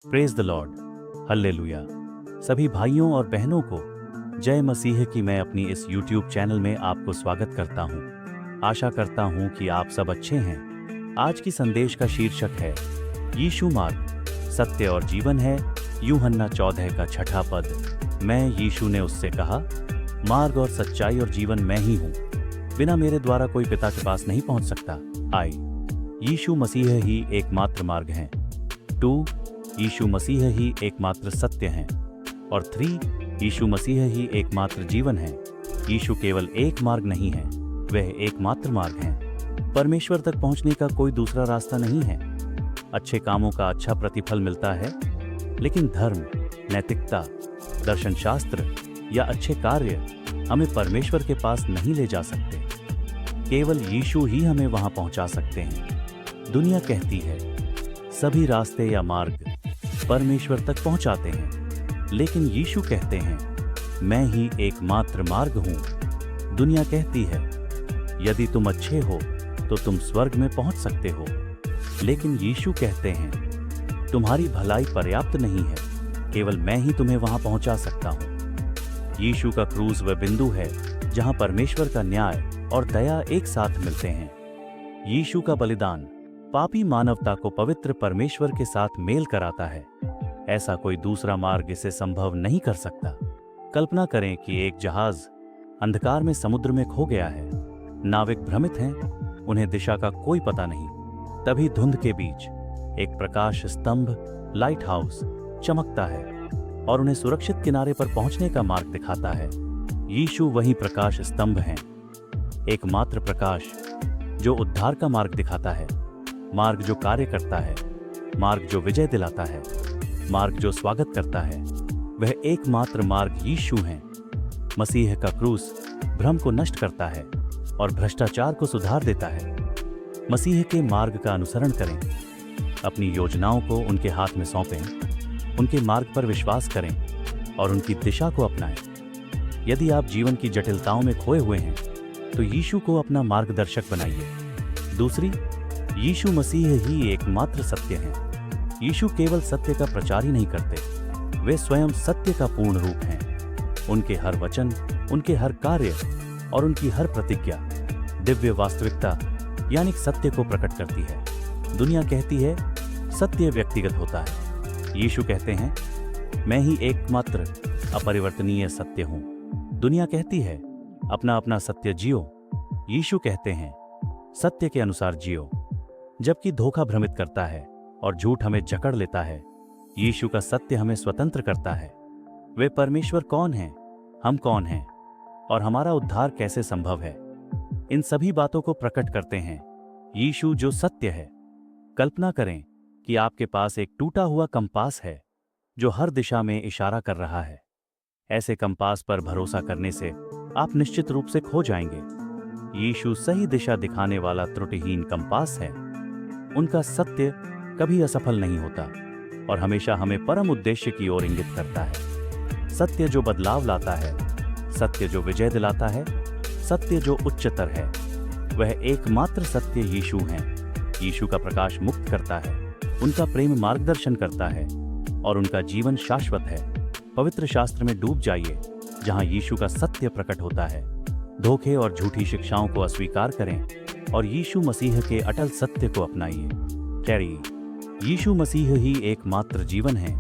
Praise the Lord, hallelujah. सभी भाइयों और बहनों को जय मसीह की मैं अपनी इस यूट्यूब चैनल में आपको स्वागत करता हूं। आशा करता हूं कि आप सब अच्छे हैं। आज की संदेश का शीर्षक है यीशु मार्ग, सत्य और जीवन है। यूहन्ना 14 का 6 पद। मैं यीशु ने उससे कहा, मार्ग और सच्चाई और जीवन मैं ही हूं। बिना मेरे द्वारा कोई पिता के पास नहीं पहुंच सकता। आई यीशु मसीह ही एकमात्र मार्ग हैं। 2 यीशु मसीह ही एकमात्र सत्य हैं। और 3 यीशु मसीह ही एकमात्र जीवन है। यीशु केवल एक मार्ग नहीं है, वह एकमात्र मार्ग है। परमेश्वर तक पहुंचने का कोई दूसरा रास्ता नहीं है। अच्छे कामों का अच्छा प्रतिफल मिलता है, लेकिन धर्म, नैतिकता, दर्शन शास्त्र या अच्छे कार्य हमें परमेश्वर के पास नहीं ले जा सकते। केवल यीशु ही हमें वहां पहुंचा सकते हैं। दुनिया कहती है सभी रास्ते या मार्ग परमेश्वर तक पहुंचाते हैं, लेकिन यीशु कहते हैं मैं ही एकमात्र मार्ग हूं। दुनिया कहती है यदि तुम अच्छे हो तो तुम स्वर्ग में पहुंच सकते हो, लेकिन यीशु कहते हैं तुम्हारी भलाई पर्याप्त नहीं है, केवल मैं ही तुम्हें वहां पहुंचा सकता हूं। यीशु का क्रूस वह बिंदु है जहां परमेश्वर का न्याय और दया एक साथ मिलते हैं। यीशु का बलिदान पापी मानवता को पवित्र परमेश्वर के साथ मेल कराता है। ऐसा कोई दूसरा मार्ग इसे संभव नहीं कर सकता। कल्पना करें कि एक जहाज अंधकार में समुद्र में खो गया है। नाविक भ्रमित हैं, उन्हें दिशा का कोई पता नहीं। तभी धुंध के बीच एक प्रकाश स्तंभ, लाइट हाउस चमकता है और उन्हें सुरक्षित किनारे पर पहुंचने का मार्ग दिखाता है। यीशु वही प्रकाश स्तंभ हैं, एकमात्र प्रकाश जो उद्धार का मार्ग दिखाता है, मार्ग जो कार्य करता है, मार्ग जो विजय दिलाता है, मार्ग जो स्वागत करता है। वह एकमात्र मार्ग यीशु हैं। मसीह का क्रूस भ्रम को नष्ट करता है और भ्रष्टाचार को सुधार देता है। मसीह के मार्ग का अनुसरण करें, अपनी योजनाओं को उनके हाथ में सौंपें, उनके मार्ग पर विश्वास करें और उनकी दिशा को अपनाएं। यदि आप जीवन की जटिलताओं में खोए हुए हैं तो यीशु को अपना मार्गदर्शक बनाइए। दूसरी, यीशु मसीह ही एकमात्र सत्य हैं। यीशु केवल सत्य का प्रचार ही नहीं करते, वे स्वयं सत्य का पूर्ण रूप हैं। उनके हर वचन, उनके हर कार्य और उनकी हर प्रतिज्ञा दिव्य वास्तविकता यानी सत्य को प्रकट करती है। दुनिया कहती है सत्य व्यक्तिगत होता है। यीशु कहते हैं मैं ही एकमात्र अपरिवर्तनीय सत्य हूं। दुनिया कहती है अपना अपना सत्य जियो। यीशु कहते हैं सत्य के अनुसार जियो। जबकि धोखा भ्रमित करता है और झूठ हमें जकड़ लेता है, यीशु का सत्य हमें स्वतंत्र करता है। वे परमेश्वर कौन हैं, हम कौन हैं और हमारा उद्धार कैसे संभव है, इन सभी बातों को प्रकट करते हैं यीशु जो सत्य है। कल्पना करें कि आपके पास एक टूटा हुआ कंपास है जो हर दिशा में इशारा कर रहा है। ऐसे कंपास पर भरोसा करने से आप निश्चित रूप से खो जाएंगे। यीशु सही दिशा दिखाने वाला त्रुटिहीन कंपास है। उनका सत्य कभी असफल नहीं होता और हमेशा हमें परम उद्देश्य की ओर इंगित करता है। सत्य जो बदलाव लाता है, सत्य जो विजय दिलाता है, सत्य जो उच्चतर है, वह एकमात्र सत्य यीशु हैं। यीशु का प्रकाश मुक्त करता है, उनका प्रेम मार्गदर्शन करता है और उनका जीवन शाश्वत है। पवित्र शास्त्र में डूब जाइए जहां यीशु का सत्य प्रकट होता है। धोखे और झूठी शिक्षाओं को अस्वीकार करें और यीशु मसीह के अटल सत्य को अपनाइए। कैरी, यीशु मसीह ही एकमात्र जीवन है।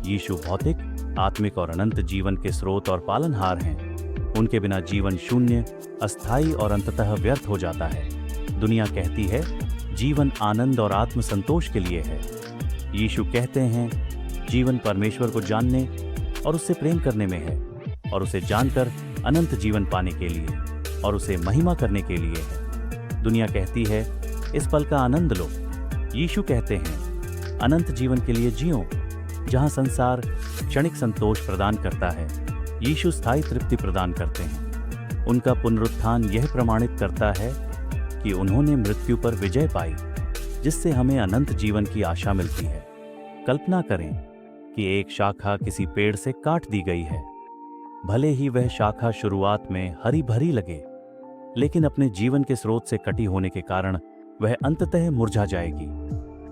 यीशु भौतिक, आत्मिक और अनंत जीवन के स्रोत और पालनहार हैं। उनके बिना जीवन शून्य, अस्थायी और अंततः व्यर्थ हो जाता है। दुनिया कहती है जीवन आनंद और आत्म संतोष के लिए है। यीशु कहते हैं जीवन परमेश्वर को जानने और उससे प्रेम करने में है और उसे जानकर अनंत जीवन पाने के लिए और उसे महिमा करने के लिए है। दुनिया कहती है इस पल का आनंद लो। यीशु कहते हैं अनंत जीवन के लिए जियो, जहां संसार क्षणिक संतोष प्रदान करता है, यीशु स्थायी तृप्ति प्रदान करते हैं। उनका पुनरुत्थान यह प्रमाणित करता है कि उन्होंने मृत्यु पर विजय पाई, जिससे हमें अनंत जीवन की आशा मिलती है। कल्पना करें कि एक शाखा किसी पेड़ से काट दी गई है। भले ही वह शाखा शुरुआत में हरी भरी लगे, लेकिन अपने जीवन के स्रोत से कटी होने के कारण वह अंततः मुरझा जाएगी।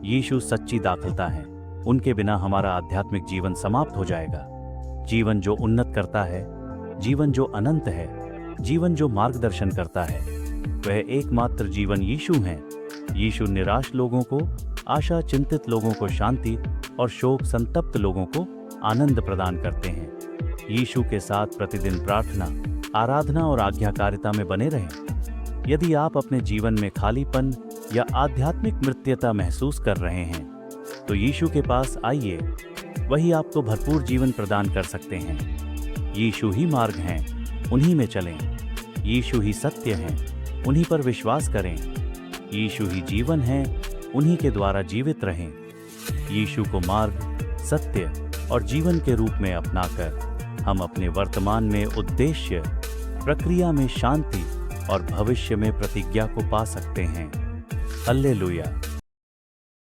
यीशु सच्ची दाखलता है, उनके बिना हमारा आध्यात्मिक जीवन समाप्त हो जाएगा। जीवन जो उन्नत करता है, जीवन जो अनंत है, जीवन जो मार्गदर्शन करता है, वह एकमात्र जीवन यीशु हैं। यीशु निराश लोगों को आशा, चिंतित लोगों को शांति और शोक संतप्त लोगों को आनंद प्रदान करते हैं। यीशु के साथ प्रतिदिन प्रार्थना, आराधना और आज्ञाकारिता में बने रहें। यदि आप अपने जीवन में खालीपन या आध्यात्मिक मृत्यता महसूस कर रहे हैं, तो यीशु के पास आइए, वही आपको भरपूर जीवन प्रदान कर सकते हैं। यीशु ही मार्ग हैं, उन्हीं में चलें। यीशु ही सत्य हैं, उन्हीं पर विश्वास करें। यीशु ही जीवन है, उन्हीं के द्वारा जीवित रहें। यीशु को मार्ग, सत्य और जीवन के रूप में अपनाकर हम अपने वर्तमान में उद्देश्य, प्रक्रिया में शांति और भविष्य में प्रतिज्ञा को पा सकते हैं। हालेलुया।